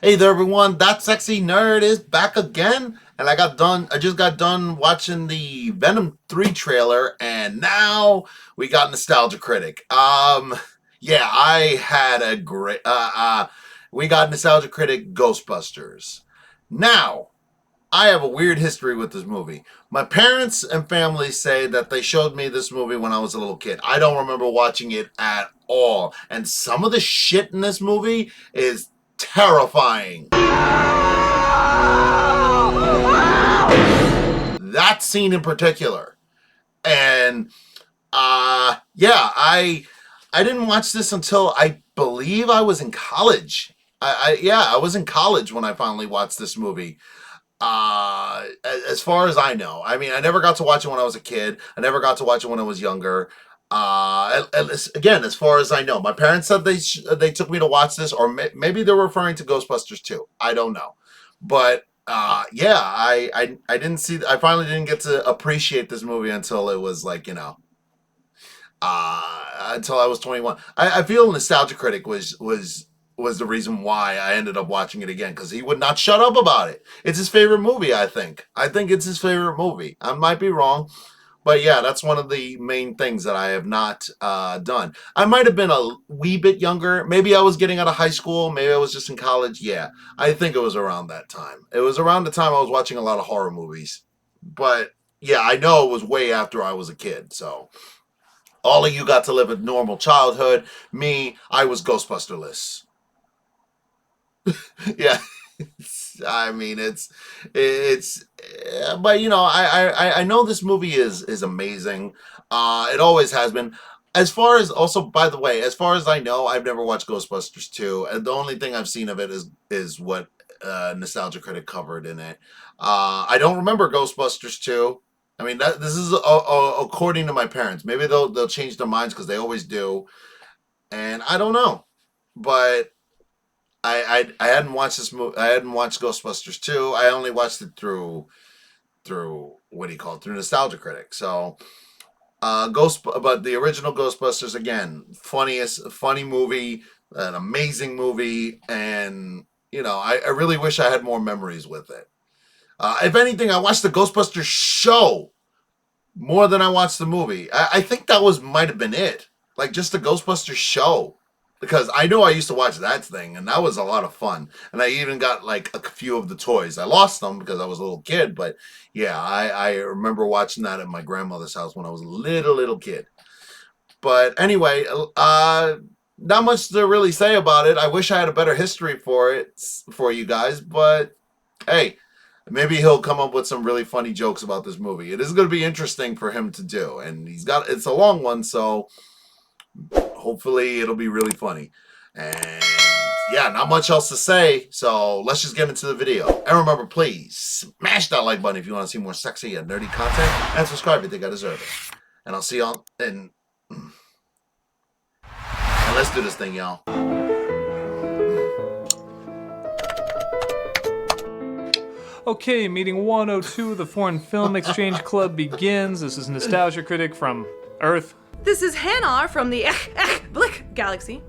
Hey there, everyone! That sexy nerd is back again, and I just got done watching the Venom 3 trailer, and now we got Nostalgia Critic. Yeah, I had a great. We got Nostalgia Critic Ghostbusters. Now, I have a weird history with this movie. My parents and family say that they showed me this movie when I was a little kid. I don't remember watching it at all, and some of the shit in this movie is terrifying. That scene in particular. And yeah, I didn't watch this until I believe I was in college. I was in college when I finally watched this movie. As far as I know, I mean, I never got to watch it when I was a kid. I never got to watch it when I was younger. Again, as far as I know, my parents said they took me to watch this, or maybe they're referring to Ghostbusters too. I don't know, but yeah, I didn't see. I finally didn't get to appreciate this movie until it was like until I was 21. I feel Nostalgia Critic was the reason why I ended up watching it again, because he would not shut up about it. It's his favorite movie, I think. I think it's his favorite movie. I might be wrong, but yeah, that's one of the main things that I have not done. I might have been a wee bit younger. Maybe I was getting out of high school. Maybe I was just in college. Yeah, I think it was around that time. It was around the time I was watching a lot of horror movies. But yeah, I know it was way after I was a kid, so all of you got to live a normal childhood. Me, I was Ghostbusterless. Yeah. I mean, it's, but I know this movie is amazing. It always has been. As far as, also, by the way, as far as I know, I've never watched Ghostbusters 2, and the only thing I've seen of it is what Nostalgia Critic covered in it. I don't remember Ghostbusters 2. I mean, this is according to my parents. Maybe they'll change their minds, because they always do, and I don't know, but. I hadn't watched this movie. I hadn't watched Ghostbusters 2. I only watched it through what do you call it? Through Nostalgia Critic. So but the original Ghostbusters, again, funny movie, an amazing movie, and I really wish I had more memories with it. If anything, I watched the Ghostbusters show more than I watched the movie. I think that might have been it. Like, just the Ghostbusters show. Because I know I used to watch that thing, and that was a lot of fun. And I even got like a few of the toys. I lost them because I was a little kid, but yeah, I remember watching that at my grandmother's house when I was a little kid. But anyway, not much to really say about it. I wish I had a better history for you guys, but hey, maybe he'll come up with some really funny jokes about this movie. It is going to be interesting for him to do, and it's a long one, so hopefully it'll be really funny. And yeah, not much else to say, so let's just get into the video. And remember, please smash that like button if you want to see more sexy and nerdy content, and subscribe if you think I deserve it. And I'll see y'all and let's do this thing, y'all. Okay, meeting 102 of the Foreign Film Exchange Club begins. This is Nostalgia Critic from Earth. This is Hannah from the Blick Galaxy.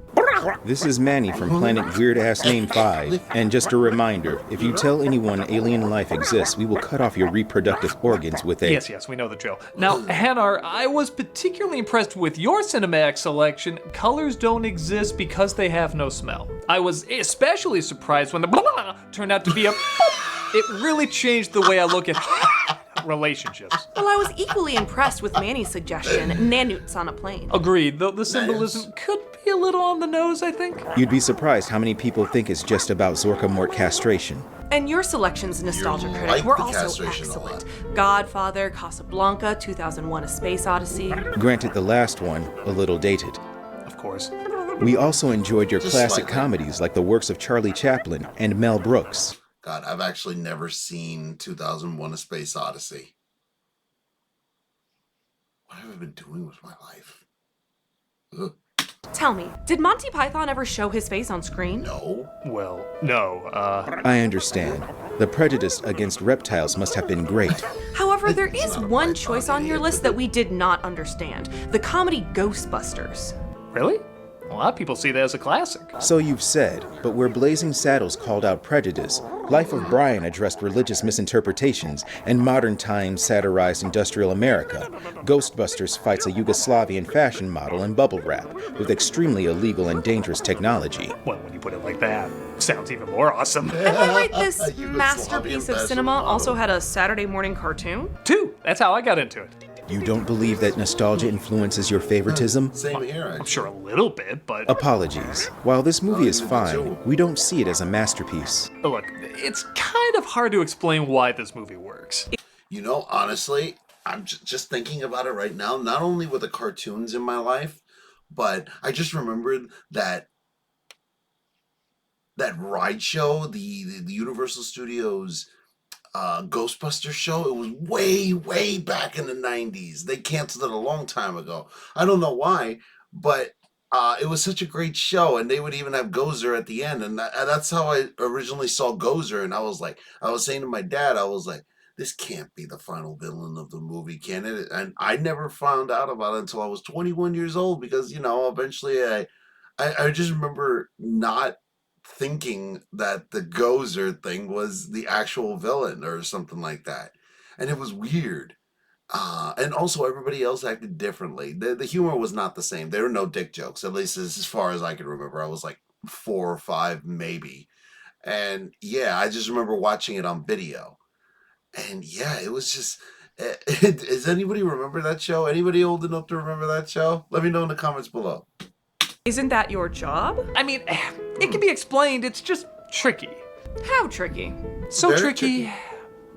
This is Manny from Planet Weird Ass Name 5. And just a reminder, if you tell anyone alien life exists, we will cut off your reproductive organs with a... Yes, we know the drill. Now, Hannah, I was particularly impressed with your cinematic selection. Colors don't exist because they have no smell. I was especially surprised when the blah turned out to be a... It really changed the way I look at relationships. Well, I was equally impressed with Manny's suggestion, nanoots on a plane. Agreed, though the symbolism could be a little on the nose, I think. You'd be surprised how many people think it's just about Zorka-Mort castration. And your selections, Nostalgia Critic, were also excellent. Godfather, Casablanca, 2001: A Space Odyssey. Granted, the last one, a little dated. Of course. We also enjoyed your Just classic slightly. comedies like the works of Charlie Chaplin and Mel Brooks. God, I've actually never seen 2001: A Space Odyssey. What have I been doing with my life? Ugh. Tell me, did Monty Python ever show his face on screen? No. Well, no, I understand. The prejudice against reptiles must have been great. However, there is one choice on your list that we did not understand. The comedy Ghostbusters. Really? A lot of people see that as a classic. So you've said, but where Blazing Saddles called out prejudice, Life of Brian addressed religious misinterpretations, and Modern Times satirized industrial America, Ghostbusters fights a Yugoslavian fashion model in bubble wrap with extremely illegal and dangerous technology. Well, when you put it like that, sounds even more awesome. Am I right this masterpiece of cinema also had a Saturday morning cartoon? 2. That's how I got into it. You don't believe that nostalgia influences your favoritism? Same here, I'm actually. sure a little bit, but Apologies. While this movie is you do fine, too. we don't see it as a masterpiece. look, it's kind of hard to explain why this movie works. You know, honestly, I'm just thinking about it right now. Not only with the cartoons in my life, but I just remembered that ride show, the Universal Studios Ghostbusters show. It was way back in the 90s. They canceled it a long time ago. I don't know why, but it was such a great show, and they would even have Gozer at the end, and that's how I originally saw Gozer. And I was saying to my dad, I was like, this can't be the final villain of the movie, can it? And I never found out about it until I was 21 years old, because eventually I just remember not thinking that the Gozer thing was the actual villain or something like that, and it was weird. And also, everybody else acted differently. The humor was not the same. There were no dick jokes, at least as far as I can remember. I was like 4 or 5, maybe. And yeah, I just remember watching it on video. And yeah, it was just. Does anybody remember that show? Anybody old enough to remember that show? Let me know in the comments below. Isn't that your job? I mean, it can be explained, it's just tricky. How tricky? So Very tricky,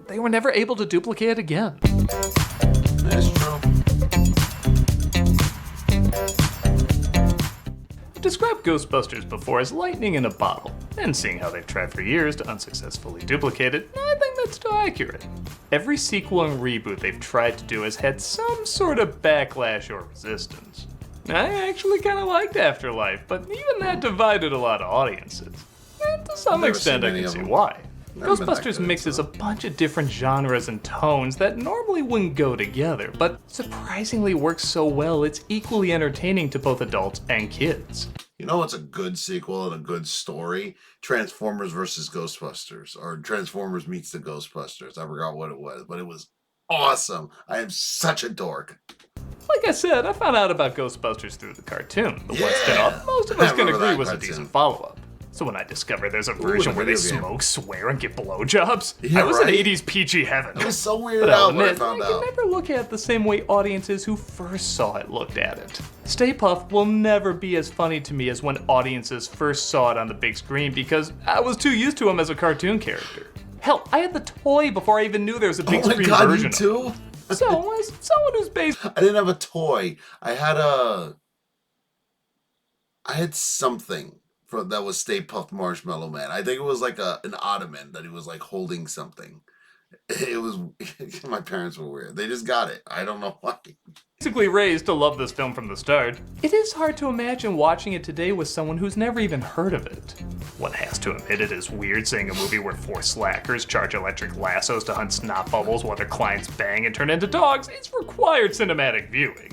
they were never able to duplicate it again. That's true. Described Ghostbusters before as lightning in a bottle, and seeing how they've tried for years to unsuccessfully duplicate it, I think that's still accurate. Every sequel and reboot they've tried to do has had some sort of backlash or resistance. I actually kind of liked Afterlife, but even that divided a lot of audiences. And to some Never extent, seen I any can of see them. why. Never been that Ghostbusters good, mixes so. a bunch of different genres and tones that normally wouldn't go together, but surprisingly works so well it's equally entertaining to both adults and kids. You know what's a good sequel and a good story? Transformers versus Ghostbusters, or Transformers meets the Ghostbusters. I forgot what it was, but it was awesome. I am such a dork. Like I said, I found out about Ghostbusters through the cartoon. The one Yeah. spin-off most of us I can remember agree that was a cartoon. decent follow-up. So when I discover there's a version the where they video game. smoke, swear, and get blowjobs, Yeah, I was in right? 80s PG heaven. I was so weirded But I'll out when I admit, found I can out. never look at it the same way audiences who first saw it looked at it. Stay Puft will never be as funny to me as when audiences first saw it on the big screen because I was too used to him as a cartoon character. Hell, I had the toy before I even knew there was a big Oh my screen god, version you too? of it. So, as someone who's based I didn't have a toy. I had something that was Stay Puft Marshmallow Man. I think it was like an ottoman that he was like holding something. It was my parents were weird. They just got it. I don't know why. basically raised to love this film from the start, it is hard to imagine watching it today with someone who's never even heard of it. One has to admit it is weird seeing a movie where 4 slackers charge electric lassos to hunt snot bubbles while their clients bang and turn into dogs. It's required cinematic viewing.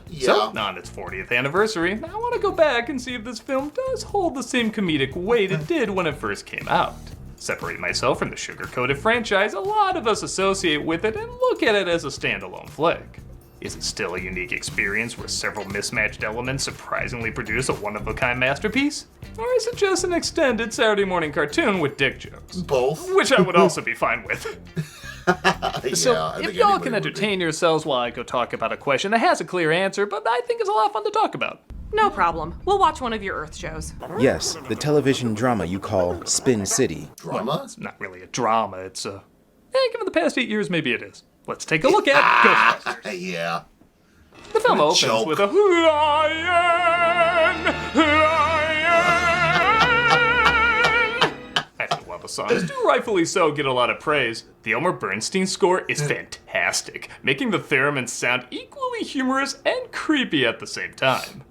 Yeah. So, on its 40th anniversary, I want to go back and see if this film does hold the same comedic weight it did when it first came out. Separate myself from the sugar-coated franchise a lot of us associate with it and look at it as a standalone flick. Is it still a unique experience where several mismatched elements surprisingly produce a one-of-a-kind masterpiece? Or is it just an extended Saturday morning cartoon with dick jokes? Both. Which I would also be fine with. So, Yeah, I if think y'all anybody can would be. entertain yourselves while I go talk about a question that has a clear answer, but I think it's a lot of fun to talk about. No problem. We'll watch one of your Earth shows. Yes, the television drama you call Spin City. Drama? It's not really a drama, it's given the past 8 years, maybe it is. Let's take a look at Ghostbusters. Yeah. The film What a opens joke. with a lion. I think while the songs do rightfully so get a lot of praise, the Elmer Bernstein score is fantastic, making the theremins sound equally humorous and creepy at the same time.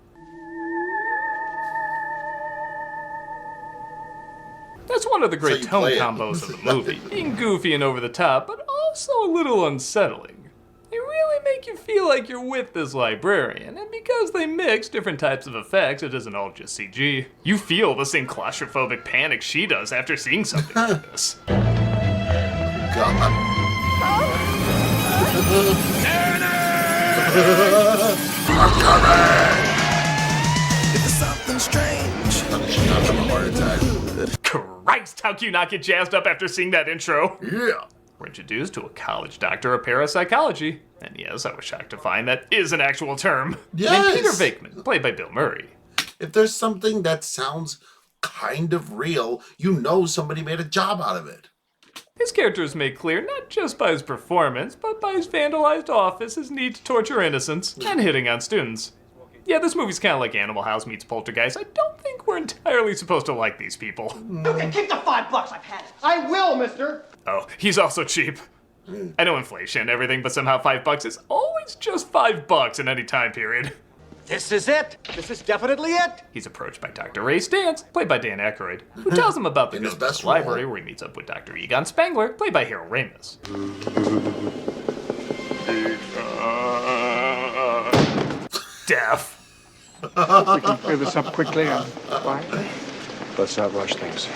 That's one of the great you tone play it. combos of the movie, being goofy and over the top, but also a little unsettling. They really make you feel like you're with this librarian, and because they mix different types of effects, it isn't all just CG. You feel the same claustrophobic panic she does after seeing something like this. God. I'm coming! If there's something strange. She's not from a heart attack. Christ, how can you not get jazzed up after seeing that intro? Yeah. We're introduced to a college doctor of parapsychology. And yes, I was shocked to find that is an actual term. Yes. Named Peter Venkman, played by Bill Murray. If there's something that sounds kind of real, you know somebody made a job out of it. His character is made clear not just by his performance, but by his vandalized office, his need to torture innocents, and hitting on students. Yeah, this movie's kind of like Animal House meets Poltergeist. I don't think we're entirely supposed to like these people. Okay, keep the $5. I've had it. I will, mister. Oh, he's also cheap. I know inflation and everything, but somehow $5 is always just $5 in any time period. This is it. This is definitely it. He's approached by Dr. Ray Stantz, played by Dan Aykroyd, who tells him about the In his Ghostbusters best role. library where he meets up with Dr. Egon Spengler, played by Harold Ramis. Deaf. We can clear this up quickly and quietly. Let's not rush things.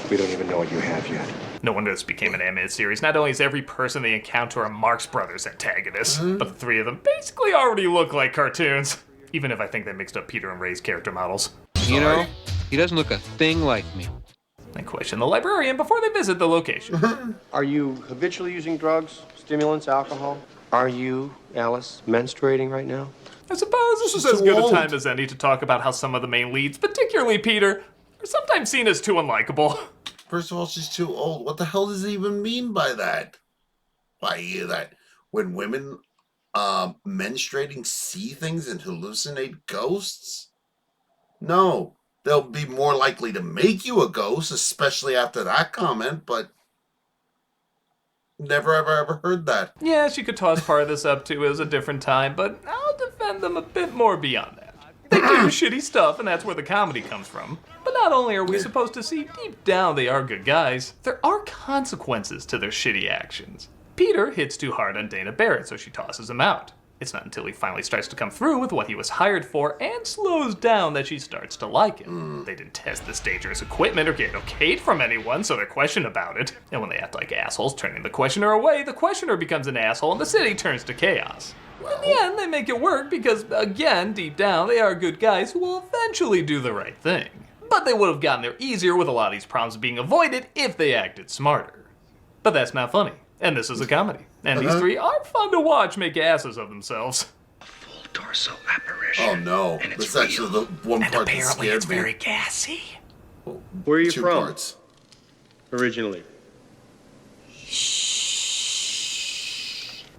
We don't even know what you have yet. No wonder this became an animated series. Not only is every person they encounter a Marx Brothers antagonist, but the three of them basically already look like cartoons. Even if I think they mixed up Peter and Ray's character models. You know, he doesn't look a thing like me. And question the librarian before they visit the location. Are you habitually using drugs, stimulants, alcohol? Are you, Alice, menstruating right now? I suppose this is as good a time as any to talk about how some of the main leads, particularly Peter, are sometimes seen as too unlikable. First of all, she's too old. What the hell does it even mean by that? By that when women menstruating see things and hallucinate ghosts? No. They'll be more likely to make you a ghost, especially after that comment, but never ever heard that. Yeah, she could toss part of this up to as a different time, but I'll defend them a bit more beyond that. They do shitty stuff, and that's where the comedy comes from. But not only are we supposed to see deep down they are good guys, there are consequences to their shitty actions. Peter hits too hard on Dana Barrett, so she tosses him out. It's not until he finally starts to come through with what he was hired for and slows down that she starts to like him. They didn't test this dangerous equipment or get okayed from anyone, so they're questioned about it. And when they act like assholes, turning the questioner away, the questioner becomes an asshole and the city turns to chaos. In the end, they make it work because, again, deep down, they are good guys who will eventually do the right thing. But they would have gotten there easier with a lot of these problems being avoided if they acted smarter. But that's not funny. And this is a comedy. And these three are fun to watch make asses of themselves. A full dorsal apparition. Oh no. And it's That's actually the one And part that apparently scared it's me. very gassy. Where are you Two from? parts. Originally.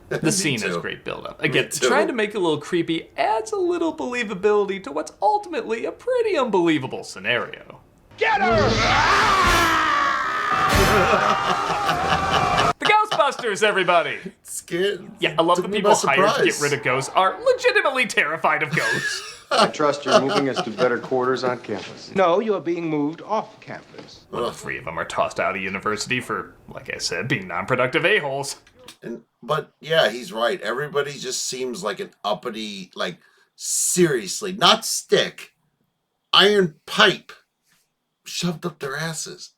The scene has great build-up. Again, trying to make it a little creepy adds a little believability to what's ultimately a pretty unbelievable scenario. Get her! The Ghostbusters, everybody! Scared. Yeah, I love Took that me people by hired to get surprise. rid of ghosts are legitimately terrified of ghosts. I trust you're moving us to better quarters on campus. No, you are being moved off campus. The three of them are tossed out of university for, like I said, being non-productive a-holes. But yeah, he's right. Everybody just seems like an uppity, like, seriously, not stick, iron pipe shoved up their asses.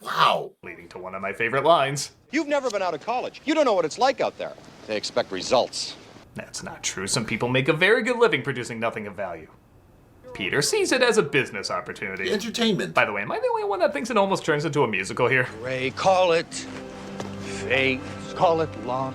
Wow. Leading to one of my favorite lines. You've never been out of college. You don't know what it's like out there. They expect results. That's not true. Some people make a very good living producing nothing of value. Peter sees it as a business opportunity. Entertainment. By the way, am I the only one that thinks it almost turns into a musical here? Ray, call it fate, call it luck,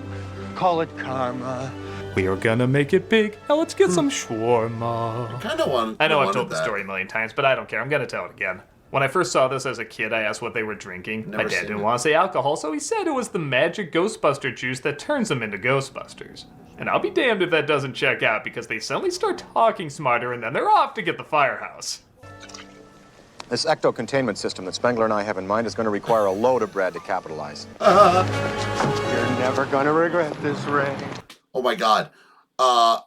call it karma. We are gonna make it big. Now let's get some shawarma. Kind of want. I know I've told the story a million times, but I don't care. I'm gonna tell it again. When I first saw this as a kid, I asked what they were drinking. My Never dad seen didn't it. want to say alcohol, so he said it was the magic Ghostbuster juice that turns them into Ghostbusters. And I'll be damned if that doesn't check out, because they suddenly start talking smarter and then they're off to get the firehouse. This ecto-containment system that Spengler and I have in mind is going to require a load of Brad to capitalize. You're never gonna regret this, Ray. Oh my God.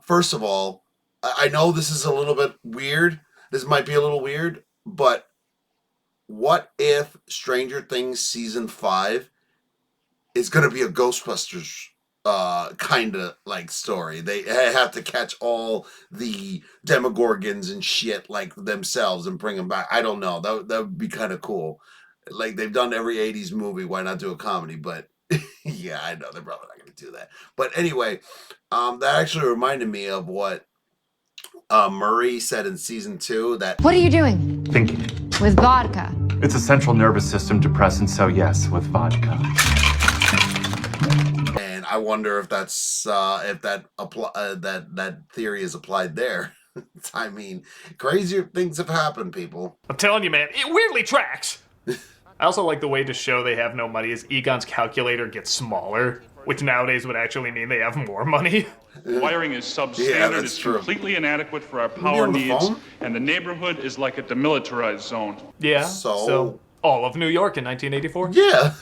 First of all, I know this is a little bit weird. This might be a little weird, but what if Stranger Things Season 5 is going to be a Ghostbusters kind of like story. They have to catch all the Demogorgons and shit like themselves and bring them back. I don't know. That would be kind of cool. Like they've done every 80s movie. Why not do a comedy? But yeah, I know they're probably not going to do that. But anyway, that actually reminded me of what Murray said in season 2. That What are you doing? Thinking. With vodka. It's a central nervous system depressant, so yes, with vodka. And I wonder if that's if that theory is applied there. I mean, crazier things have happened, people. I'm telling you, man, it weirdly tracks. I also like the way to show they have no money is Egon's calculator gets smaller, which nowadays would actually mean they have more money. Wiring is substandard, it's completely inadequate for our power needs, and the neighborhood is like a demilitarized zone. Yeah, so all of New York in 1984? Yeah.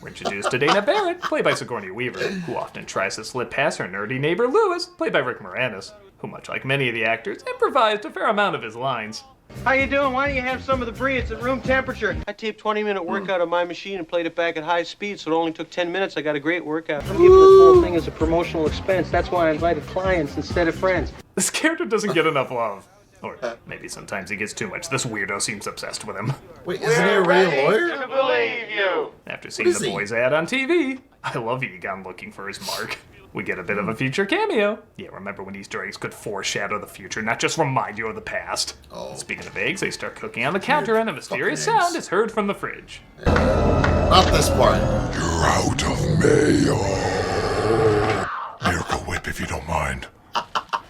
We're introduced to Dana Barrett, played by Sigourney Weaver, who often tries to slip past her nerdy neighbor Lewis, played by Rick Moranis, who, much like many of the actors, improvised a fair amount of his lines. How you doing? Why don't you have some of the brie? It's at room temperature. I taped 20-minute workout on my machine and played it back at high speed, so it only took 10 minutes. I got a great workout. I'm giving this whole thing as a promotional expense. That's why I invited clients instead of friends. This character doesn't get enough love. Or maybe sometimes he gets too much. This weirdo seems obsessed with him. Wait, isn't he a real lawyer? To believe you. After seeing the boys' ad on TV, I love Egon looking for his mark. We get a bit of a future cameo. Yeah, remember when Easter eggs could foreshadow the future, not just remind you of the past. Oh. Speaking of eggs, they start cooking on the counter and a mysterious sound is heard from the fridge. Not this part. You're out of mayo. Miracle Whip, if you don't mind.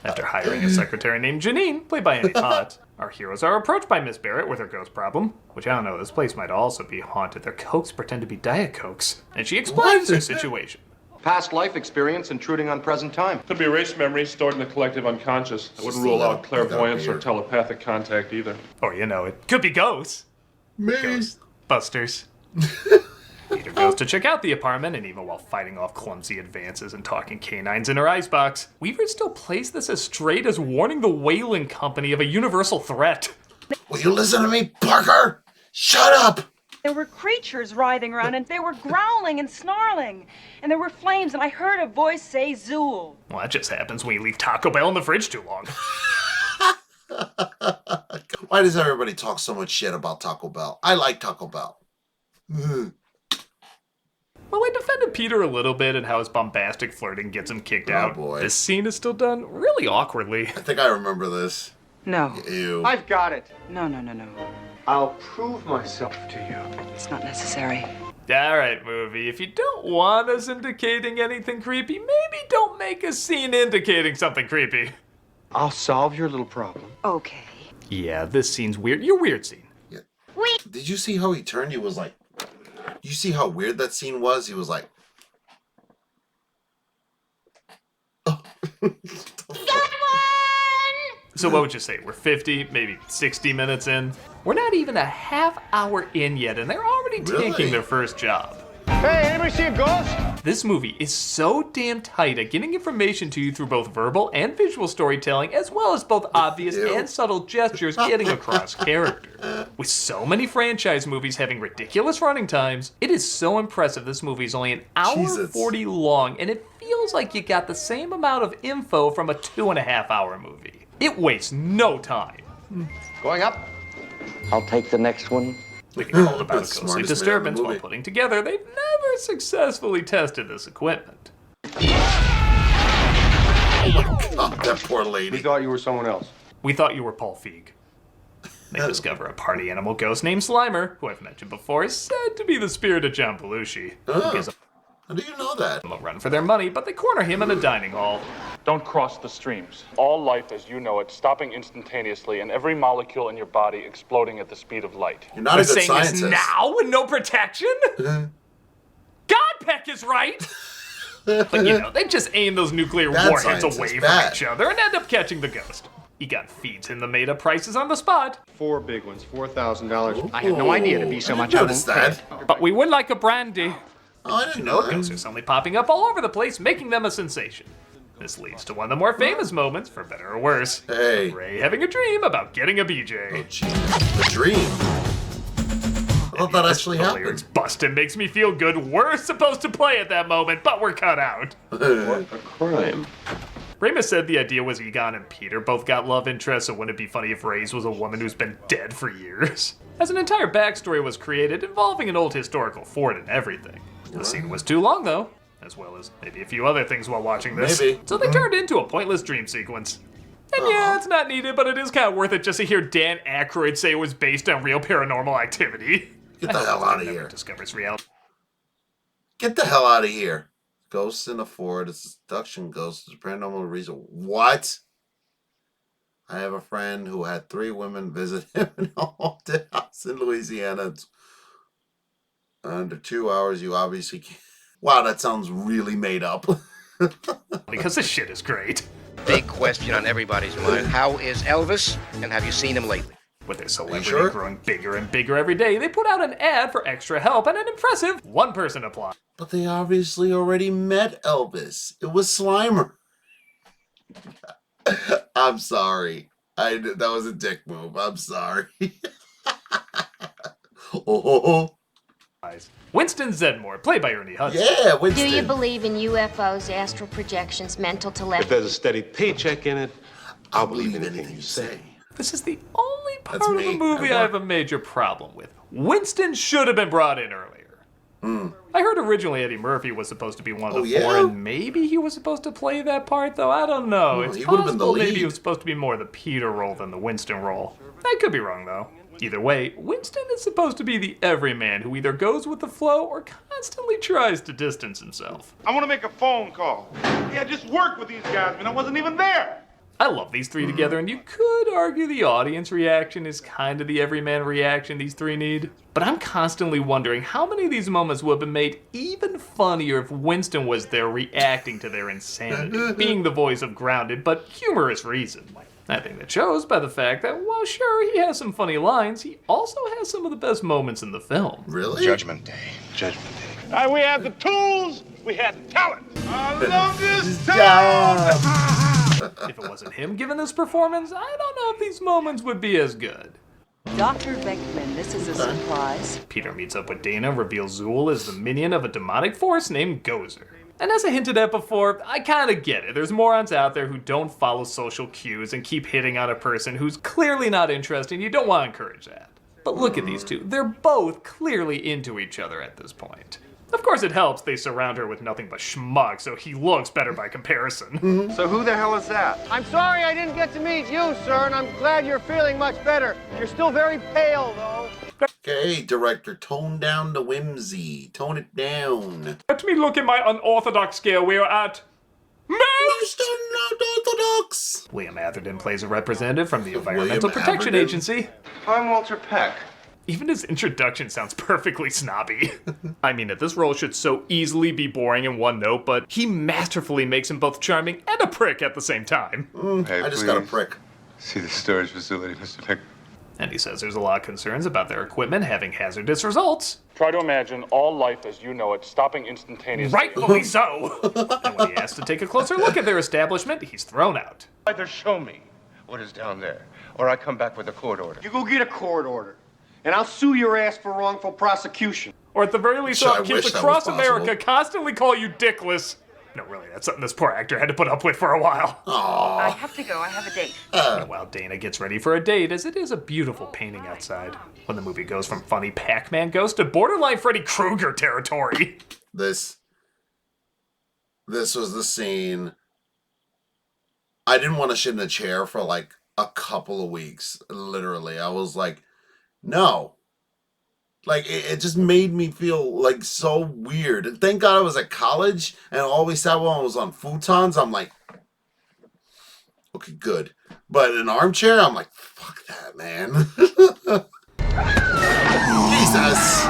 After hiring a secretary named Janine, played by Annie Potts, our heroes are approached by Miss Barrett with her ghost problem, which I don't know, this place might also be haunted. Their Cokes pretend to be Diet Cokes, and she explains her situation. Past life experience intruding on present time. Could be erased memories stored in the collective unconscious. I wouldn't rule out clairvoyance or telepathic contact either. Or, you know, it could be ghosts. Ghostbusters. Peter goes to check out the apartment, and even while fighting off clumsy advances and talking canines in her icebox, Weaver still plays this as straight as warning the Wayland Company of a universal threat. Will you listen to me, Parker? Shut up! There were creatures writhing around, and they were growling and snarling. And there were flames, and I heard a voice say, Zool. Well, that just happens when you leave Taco Bell in the fridge too long. Why does everybody talk so much shit about Taco Bell? I like Taco Bell. Well, I defended Peter a little bit and how his bombastic flirting gets him kicked out. Boy. This scene is still done really awkwardly. I think I remember this. No. Ew. I've got it. No. I'll prove myself to you. It's not necessary. Alright, movie, if you don't want us indicating anything creepy, maybe don't make a scene indicating something creepy. I'll solve your little problem. Okay. Yeah, this scene's weird. Your weird scene. Yeah. Did you see how he turned? He was like... You see how weird that scene was? He was like... Got one! So what would you say? We're 50, maybe 60 minutes in? We're not even a half hour in yet, and they're already taking their first job. Hey, anybody see a ghost? This movie is so damn tight at getting information to you through both verbal and visual storytelling, as well as both obvious and subtle gestures getting across character. With so many franchise movies having ridiculous running times, it is so impressive this movie is only an hour 40 long, and it feels like you got the same amount of info from a 2.5-hour movie. It wastes no time. Going up. I'll take the next one. We can call it about a ghostly disturbance while putting together. They've never successfully tested this equipment. Oh that poor lady. We thought you were someone else. We thought you were Paul Feig. They discover a party animal ghost named Slimer, who I've mentioned before is said to be the spirit of John Belushi. How do you know that? A run for their money, but they corner him in a dining hall. Don't cross the streams. All life as you know it, stopping instantaneously, and every molecule in your body exploding at the speed of light. You're not a good saying scientist. This now with no protection? Godpeck is right! But you know, they just aim those nuclear warheads away from each other and end up catching the ghost. Egon feeds him the made-up prices on the spot. 4 big ones, $4,000. I had no idea to be so much notice that. But we would like a brandy. Oh, I didn't know that. Ghosts are suddenly popping up all over the place, making them a sensation. This leads to one of the more famous moments, for better or worse. Hey. Ray having a dream about getting a BJ. Oh, geez. A dream. thought that actually happened. Lyrics busted makes me feel good. We're supposed to play at that moment, but we're cut out. What a crime. Ramis said the idea was Egon and Peter both got love interests, so wouldn't it be funny if Reyes was a woman who's been dead for years? As an entire backstory was created involving an old historical fort and everything. The scene was too long though, as well as maybe a few other things while watching this. Maybe. So they turned into a pointless dream sequence. And yeah, it's not needed, but it is kind of worth it just to hear Dan Aykroyd say it was based on real paranormal activity. Get the hell out of here. Discovers reality. Get the hell out of here. Ghosts in a fort. It's a seduction ghost. It's a paranormal reason. What? I have a friend who had 3 women visit him in a haunted house in Louisiana. It's under 2 hours, you obviously can't. Wow, that sounds really made up. Because this shit is great. Big question on everybody's mind. How is Elvis, and have you seen him lately? With their celebrity growing bigger and bigger every day, they put out an ad for extra help, and an impressive 1-person applied. But they obviously already met Elvis. It was Slimer. I'm sorry. That was a dick move. I'm sorry. Winston Zedmore, played by Ernie Hudson. Yeah, Winston. Do you believe in UFOs, astral projections, mental telepathy? If there's a steady paycheck in it, I'll believe anything you say. This is the only part of the movie I have a major problem with. Winston should have been brought in earlier. I heard originally Eddie Murphy was supposed to be one of the 4, and maybe he was supposed to play that part, though. I don't know. It's possible maybe he was supposed to be more the Peter role than the Winston role. I could be wrong, though. Either way, Winston is supposed to be the everyman who either goes with the flow or constantly tries to distance himself. I want to make a phone call. Yeah, I just worked with these guys, man. I wasn't even there. I love these 3 together, and you could argue the audience reaction is kind of the everyman reaction these 3 need. But I'm constantly wondering how many of these moments would have been made even funnier if Winston was there reacting to their insanity, being the voice of grounded but humorous reason. I think that shows by the fact that while sure he has some funny lines, he also has some of the best moments in the film. Really? Judgment Day. Judgment Day. We have the tools. We had the talent. I love this town. If it wasn't him giving this performance, I don't know if these moments would be as good. Dr. Beckman, this is a surprise. Peter meets up with Dana, reveals Zool is the minion of a demonic force named Gozer. And as I hinted at before, I kinda get it. There's morons out there who don't follow social cues and keep hitting on a person who's clearly not interested. You don't want to encourage that. But look at these 2. They're both clearly into each other at this point. Of course it helps they surround her with nothing but schmuck, so he looks better by comparison. So who the hell is that? I'm sorry I didn't get to meet you, sir, and I'm glad you're feeling much better. You're still very pale, though. Okay, director, tone down the whimsy. Tone it down. Let me look at my unorthodox scale. We are at... Most unorthodox. William Atherton plays a representative from the Environmental Protection Agency. I'm Walter Peck. Even his introduction sounds perfectly snobby. I mean, this role should so easily be boring in one note, but he masterfully makes him both charming and a prick at the same time. Hey, I just got a prick. See the storage facility, Mr. Peck. And he says there's a lot of concerns about their equipment having hazardous results. Try to imagine all life as you know it stopping instantaneously. Rightfully so! And when he asks to take a closer look at their establishment, he's thrown out. Either show me what is down there, or I come back with a court order. You go get a court order, and I'll sue your ass for wrongful prosecution. Or at the very least, I'll have kids across America constantly call you dickless. No, really, that's something this poor actor had to put up with for a while. Aww. I have to go. I have a date. While Dana gets ready for a date, as it is a beautiful painting outside, when the movie goes from funny Pac-Man ghost to borderline Freddy Krueger territory. This was the scene. I didn't want to sit in a chair for like a couple of weeks. Literally, I was like, no. Like, it just made me feel, like, so weird. And thank God I was at college, and all we sat while I was on futons. I'm like, okay, good. But in an armchair, I'm like, fuck that, man. Jesus.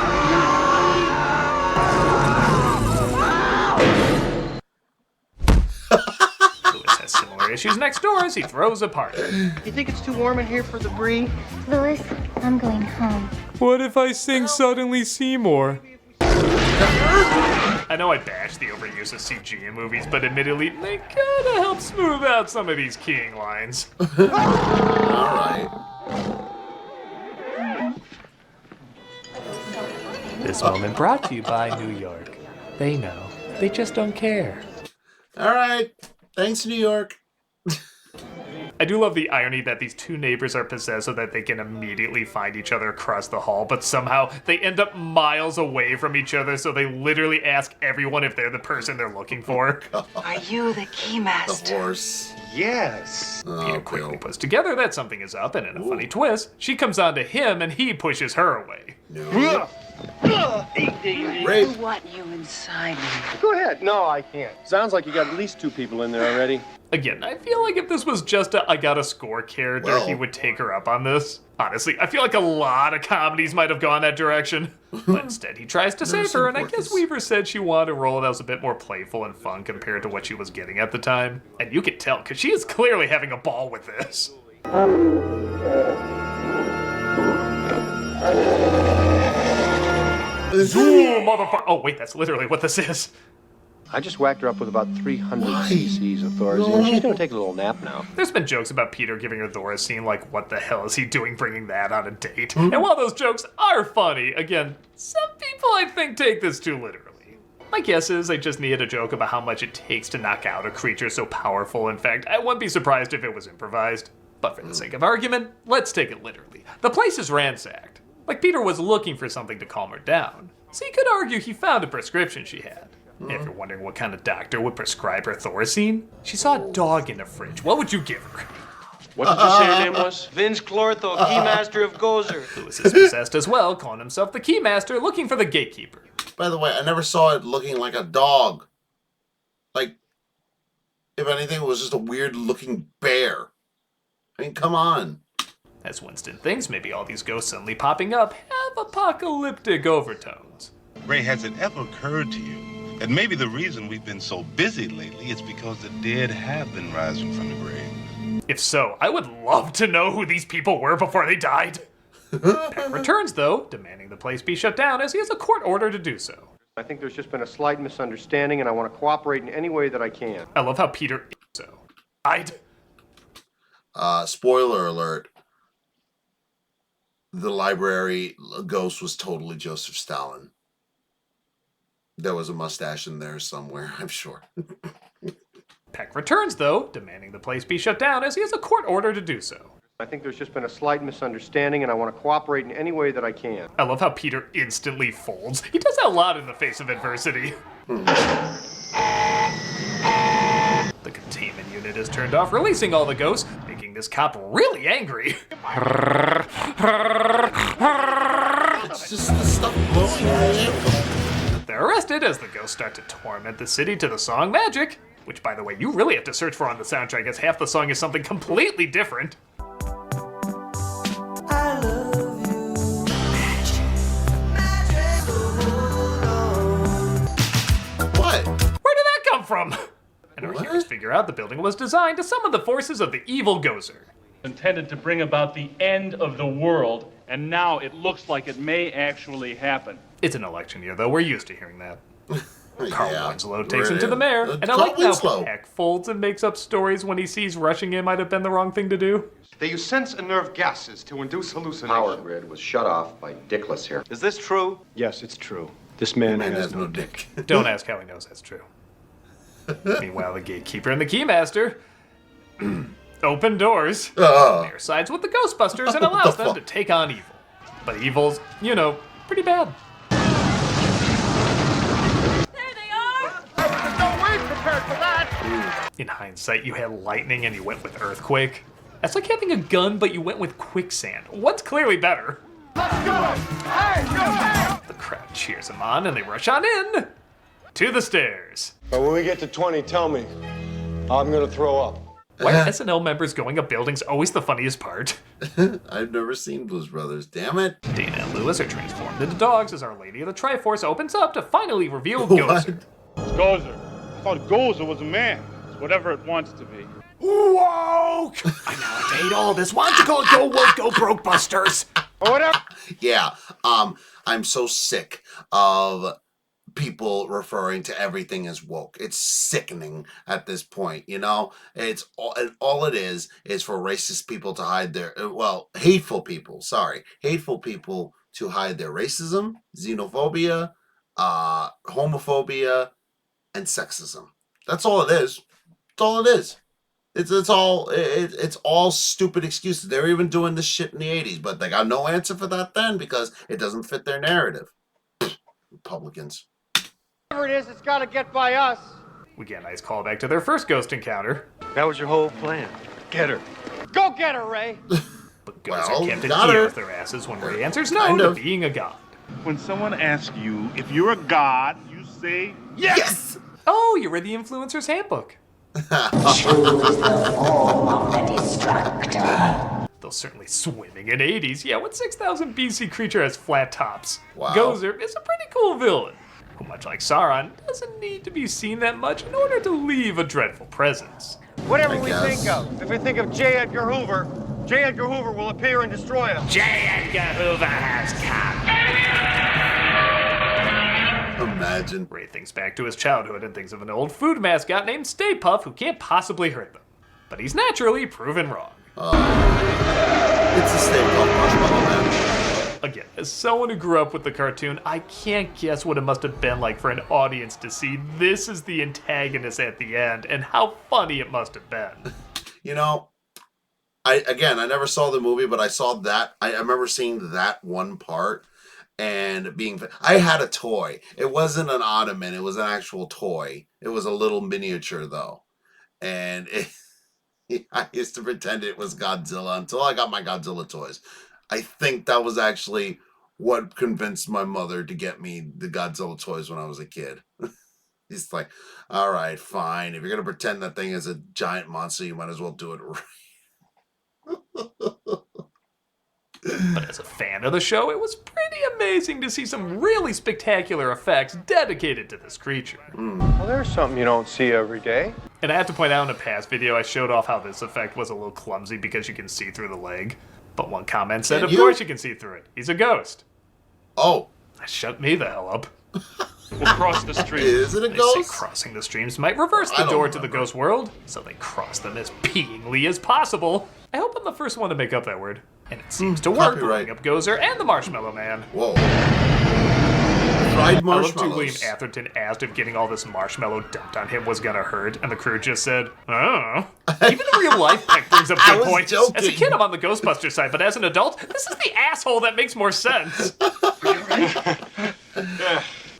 Lewis has similar issues next door as he throws a party. You think it's too warm in here for the brie? Louis, I'm going home. What if I sing Suddenly Seymour? I know I bash the overuse of CG in movies, but admittedly, they kinda help smooth out some of these keying lines. Alright. This moment brought to you by New York. They know. They just don't care. All right. Thanks, New York. I do love the irony that these two neighbors are possessed so that they can immediately find each other across the hall, but somehow they end up miles away from each other, so they literally ask everyone if they're the person they're looking for. Are you the keymaster? The horse. Yes. Peter quickly puts together that something is up, and in a funny twist, she comes on to him and he pushes her away. No. I want you inside me. Go ahead. No, I can't. Sounds like you got at least 2 people in there already. Again, I feel like if this was just a I got a score character, he would take her up on this. Honestly, I feel like a lot of comedies might have gone that direction. But instead, he tries to save her, and I guess Weaver said she wanted a role that was a bit more playful and fun compared to what she was getting at the time. And you can tell, because she is clearly having a ball with this. Ooh, motherfucker! Oh, wait, that's literally what this is. I just whacked her up with about 300 cc's of Thorazine. She's gonna take a little nap now. There's been jokes about Peter giving her Thorazine, like, what the hell is he doing bringing that on a date? And while those jokes are funny, again, some people I think take this too literally. My guess is they just needed a joke about how much it takes to knock out a creature so powerful. In fact, I wouldn't be surprised if it was improvised. But for the sake of argument, let's take it literally. The place is ransacked. Like Peter was looking for something to calm her down. So you could argue he found a prescription she had. If you're wondering what kind of doctor would prescribe her Thorazine, she saw a dog in the fridge. What would you give her? What did you say her name was? Vince Clortho, Keymaster of Gozer. Lewis is possessed as well, calling himself the Keymaster, looking for the gatekeeper. By the way, I never saw it looking like a dog. Like, if anything, it was just a weird-looking bear. I mean, come on. As Winston thinks maybe all these ghosts suddenly popping up have apocalyptic overtones. Ray, has it ever occurred to you that maybe the reason we've been so busy lately is because the dead have been rising from the grave? If so, I would love to know who these people were before they died. Peck returns, though, demanding the place be shut down as he has a court order to do so. I think there's just been a slight misunderstanding, and I want to cooperate in any way that I can. I love how Peter so died. Spoiler alert. The library ghost was totally Joseph Stalin. There was a mustache in there somewhere, I'm sure. Peck returns, though, demanding the place be shut down as he has a court order to do so. I think there's just been a slight misunderstanding, and I want to cooperate in any way that I can. I love how Peter instantly folds. He does that a lot in the face of adversity. The containment unit is turned off, releasing all the ghosts, making this cop really angry. It's just the stuff blowing. They're arrested as the ghosts start to torment the city to the song Magic, which, by the way, you really have to search for on the soundtrack, as half the song is something completely different. I love you. What? Where did that come from? And our heroes figure out the building was designed to summon the forces of the evil Gozer. Intended to bring about the end of the world, and now it looks like it may actually happen. It's an election year, though. We're used to hearing that. Carl Winslow takes him Really? to the mayor, and I like Winslow. how Peck folds and makes up stories when he sees rushing in might have been the wrong thing to do. They use sense and nerve gases to induce hallucination. Power grid was shut off by Dickless here. Is this true? Yes, it's true. This man has no dick. Don't ask how he knows that's true. Meanwhile, the gatekeeper and the keymaster open doors. The mayor sides with the Ghostbusters and allows them to take on evil. But evil's, pretty bad. In hindsight, you had lightning and you went with earthquake. That's like having a gun, but you went with quicksand. What's clearly better? Let's go! Hey, go! The crowd cheers him on, and they rush on in to the stairs. But when we get to 20, tell me. I'm gonna throw up. Why are SNL members going up buildings always the funniest part? I've never seen Blues Brothers, damn it. Dana and Lewis are transformed into dogs as Our Lady of the Triforce opens up to finally reveal Gozer. It's Gozer. I thought Gozer was a man. It's whatever it wants to be. Woke! I now hate all this. Why don't you call it Go Woke, Go Broke Busters? Or whatever. Yeah, I'm so sick of people referring to everything as woke. It's sickening at this point, It's all it is for racist people to hide their, hateful people to hide their racism, xenophobia, homophobia, and sexism. That's all it is. That's all it is. It's all stupid excuses. They were even doing this shit in the 80s, but they got no answer for that then because it doesn't fit their narrative. Republicans. Whatever it is, it's got to get by us. We get a nice callback to their first ghost encounter. That was your whole plan. Get her. Go get her, Ray. But ghosts are kept at got ear her. with their asses when Ray answers no to being a god. When someone asks you if you're a god, you say yes. Oh, you read the Influencer's Handbook. Though certainly swimming in 80s. Yeah, what 6000 BC creature has flat tops? Wow. Gozer is a pretty cool villain, who, much like Sauron, doesn't need to be seen that much in order to leave a dreadful presence. Whatever we think of. If we think of J. Edgar Hoover, J. Edgar Hoover will appear and destroy us. J. Edgar Hoover has come. Imagine. Ray thinks back to his childhood and thinks of an old food mascot named Stay Puft who can't possibly hurt them. But he's naturally proven wrong. It's a Stay Puft Marshmallow Man. Again, as someone who grew up with the cartoon, I can't guess what it must have been like for an audience to see this is the antagonist at the end and how funny it must have been. You know, I never saw the movie, but I saw that. I remember seeing that one part and being. I had a toy. It wasn't an ottoman. It was an actual toy. It was a little miniature though, and I used to pretend it was Godzilla until I got my Godzilla toys. I think that was actually what convinced my mother to get me the Godzilla toys when I was a kid. He's like, all right, fine. If you're going to pretend that thing is a giant monster, you might as well do it right. But as a fan of the show, it was pretty amazing to see some really spectacular effects dedicated to this creature. Well, there's something you don't see every day. And I have to point out in a past video, I showed off how this effect was a little clumsy because you can see through the leg. But one comment said, of course you can see through it. He's a ghost. Oh. Shut me the hell up. We'll cross the stream. Is it a They ghost? say crossing the streams might reverse the door to the ghost world, so they cross them as peeingly as possible. I hope I'm the first one to make up that word. And it seems to work, blowing up Gozer and the Marshmallow Man. Whoa. Fried I love too marshmallows. William Atherton asked if getting all this marshmallow dumped on him was gonna hurt, and the crew just said, oh. Even in real life, that brings up good points. joking. As a kid, I'm on the Ghostbusters side, but as an adult, this is the asshole that makes more sense.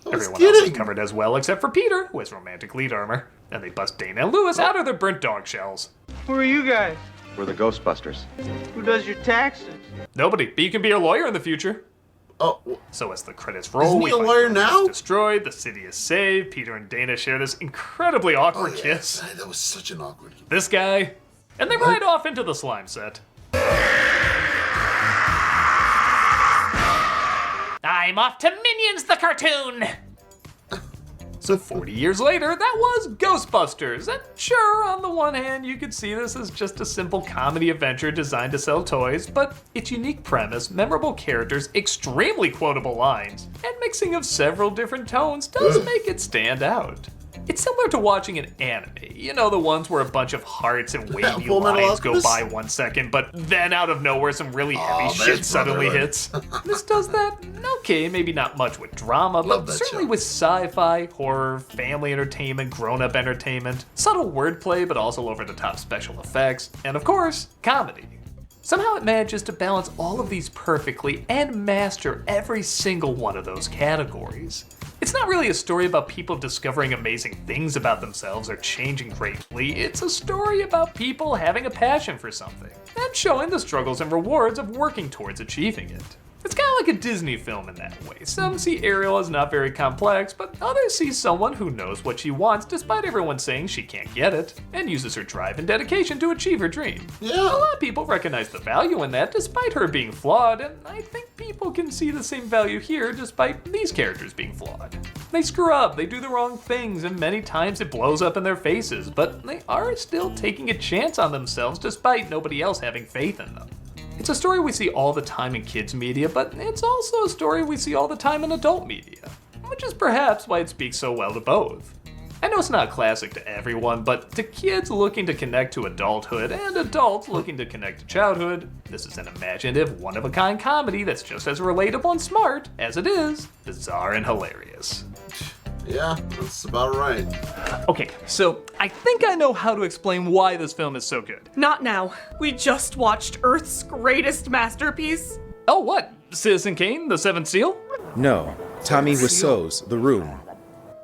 Everyone else is covered as well, except for Peter, who has romantic lead armor. And they bust Dana and Lewis out of their burnt dog shells. Who are you guys? We're the Ghostbusters. Who does your taxes? Nobody, but you can be a lawyer in the future. Oh. So as the credits roll, Isn't he a lawyer now? is destroyed, the city is saved, Peter and Dana share this incredibly awkward kiss. That was such an awkward kiss. This guy, and they ride off into the slime set. I'm off to Minions the cartoon! So 40 years later, that was Ghostbusters. And sure, on the one hand, you could see this as just a simple comedy adventure designed to sell toys, but its unique premise, memorable characters, extremely quotable lines, and mixing of several different tones does make it stand out. It's similar to watching an anime. You know, the ones where a bunch of hearts and wavy Full Metal lines go Alchemist? by 1 second, but then out of nowhere some really heavy shit there's suddenly Brotherhood. hits. This does that, okay, maybe not much with drama, but Love that certainly show. with sci-fi, horror, family entertainment, grown-up entertainment, subtle wordplay but also over-the-top special effects, and of course, comedy. Somehow it manages to balance all of these perfectly and master every single one of those categories. It's not really a story about people discovering amazing things about themselves or changing greatly. It's a story about people having a passion for something and showing the struggles and rewards of working towards achieving it. It's kind of like a Disney film in that way. Some see Ariel as not very complex, but others see someone who knows what she wants despite everyone saying she can't get it, and uses her drive and dedication to achieve her dream. Yeah. A lot of people recognize the value in that despite her being flawed, and I think people can see the same value here despite these characters being flawed. They screw up, they do the wrong things, and many times it blows up in their faces, but they are still taking a chance on themselves despite nobody else having faith in them. It's a story we see all the time in kids media, but it's also a story we see all the time in adult media, which is perhaps why it speaks so well to both. I know it's not a classic to everyone, but to kids looking to connect to adulthood and adults looking to connect to childhood, this is an imaginative, one-of-a-kind comedy that's just as relatable and smart as it is bizarre and hilarious. Yeah, that's about right. Okay, so I think I know how to explain why this film is so good. Not now. We just watched Earth's greatest masterpiece. Oh, what? Citizen Kane, the Seventh Seal? No, Tommy Wiseau's The Room.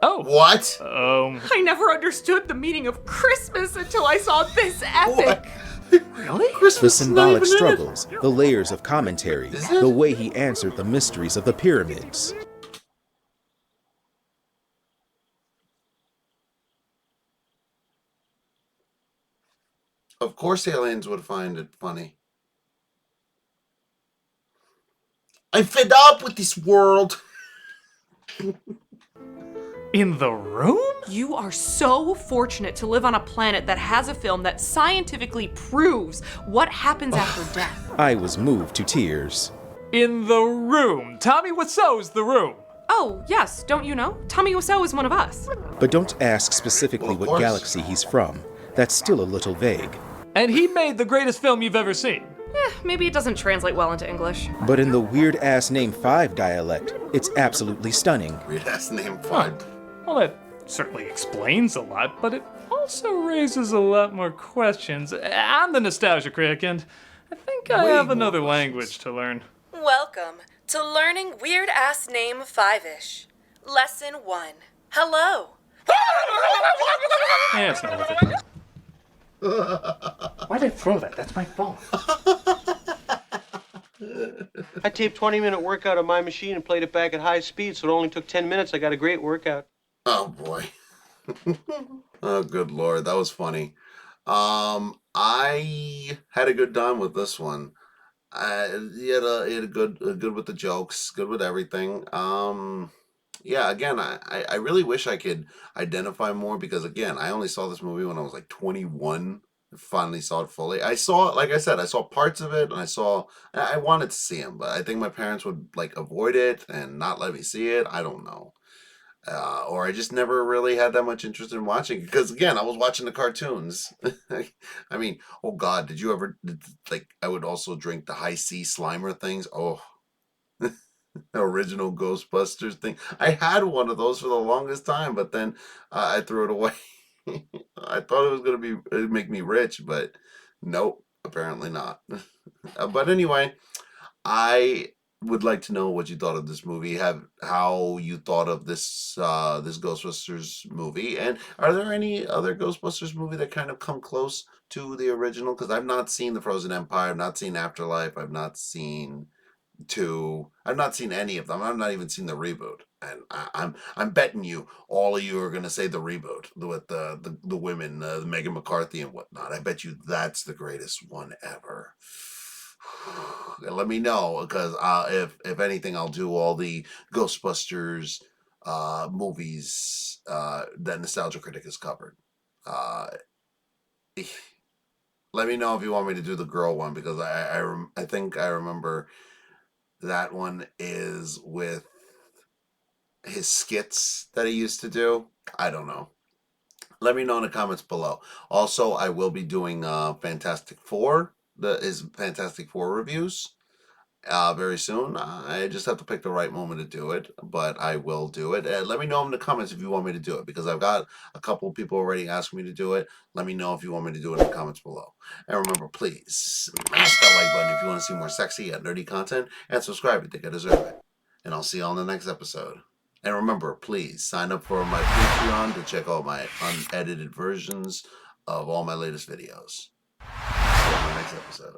Oh. What? I never understood the meaning of Christmas until I saw this epic. Really? The symbolic struggles, the layers of commentary, the way he answered the mysteries of the pyramids. Of course aliens would find it funny. I'm fed up with this world. In The Room? You are so fortunate to live on a planet that has a film that scientifically proves what happens after death. I was moved to tears. In The Room. Tommy Wiseau's The Room. Oh, yes, don't you know? Tommy Wiseau is one of us. But don't ask specifically what galaxy he's from. That's still a little vague. And he made the greatest film you've ever seen. Maybe it doesn't translate well into English. But in the weird-ass Name 5 dialect, it's absolutely stunning. Weird-ass Name 5. Well, that certainly explains a lot, but it also raises a lot more questions. I'm the Nostalgia Critic, and I think I have another language to learn. Welcome to Learning Weird Ass Name 5-ish. Lesson 1. Hello. Yeah, it's not worth it. Why'd I throw that? That's my phone. I taped 20-minute workout on my machine and played it back at high speed, so it only took 10 minutes. I got a great workout. Oh boy. Oh good lord, that was funny. I had a good time with this one. He had a good with the jokes, good with everything. Yeah, again, I really wish I could identify more because again, I only saw this movie when I was like 21. I finally saw it fully. I saw, like I said, I saw parts of it, and I wanted to see him, but I think my parents would like avoid it and not let me see it. I don't know. Or I just never really had that much interest in watching it because again, I was watching the cartoons. I mean, oh God, did you ever like? I would also drink the high C Slimer things. Oh, the original Ghostbusters thing. I had one of those for the longest time, but then I threw it away. I thought it was gonna make me rich, but nope, apparently not. But anyway, I would like to know what you thought of this movie, how you thought of this this Ghostbusters movie, and are there any other Ghostbusters movie that kind of come close to the original? Because I've not seen the Frozen Empire, I've not seen Afterlife, I've not seen I've not seen any of them. I've not even seen the reboot, and I'm betting you all of you are gonna say the reboot with the women, Megan McCarthy and whatnot. I bet you that's the greatest one ever. Let me know because if anything, I'll do all the Ghostbusters movies that Nostalgia Critic has covered. Let me know if you want me to do the girl one because I think I remember that one is with his skits that he used to do. I don't know. Let me know in the comments below. Also, I will be doing Fantastic Four. His Fantastic Four reviews very soon. I just have to pick the right moment to do it, but I will do it. Let me know in the comments if you want me to do it because I've got a couple of people already asking me to do it. Let me know if you want me to do it in the comments below. And remember, please smash that like button if you want to see more sexy and nerdy content, and subscribe if you think I deserve it. And I'll see you all in the next episode. And remember, please sign up for my Patreon to check out my unedited versions of all my latest videos. See you in the next episode.